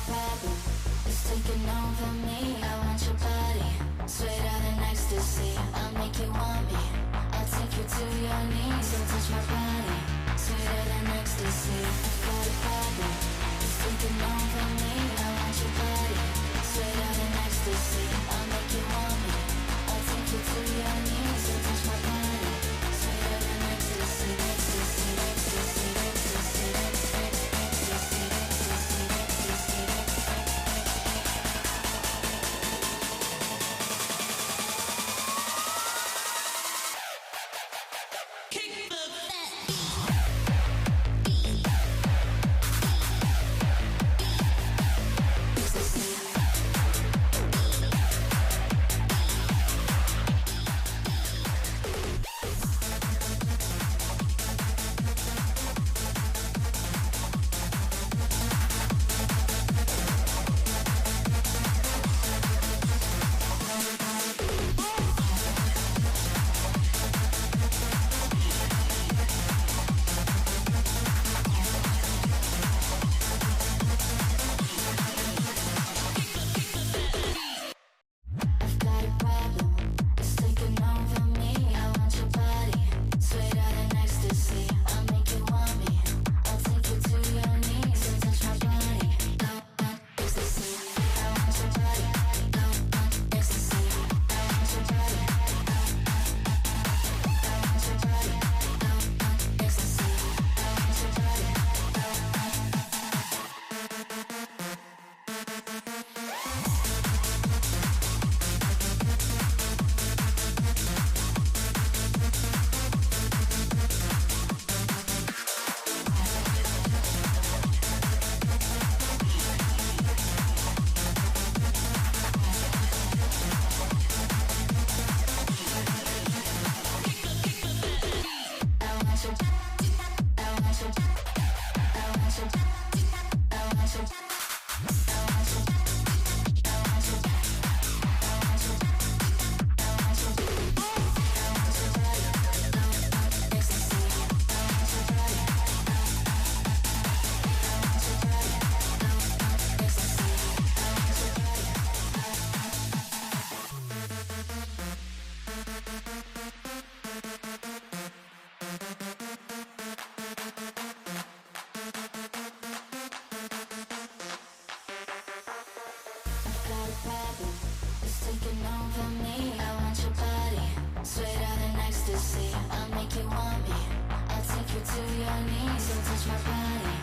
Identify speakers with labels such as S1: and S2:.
S1: problem. It's taking over me. I want your body, sweeter than ecstasy. I'll make you want me. I'll take you to your knees. So touch my body, sweeter than ecstasy. I've got a problem. It's taking over me. I want your body, sweeter than ecstasy. I'll make you want me. I'll take you to your knees. So touch my body, sweeter than ecstasy. Ecstasy, ecstasy, ecstasy, ecstasy, ecstasy, ecstasy, ecstasy, ecstasy. Taking over me. I want your body, sweeter than ecstasy. I'll make you want me. I'll take you to your knees. So touch my body,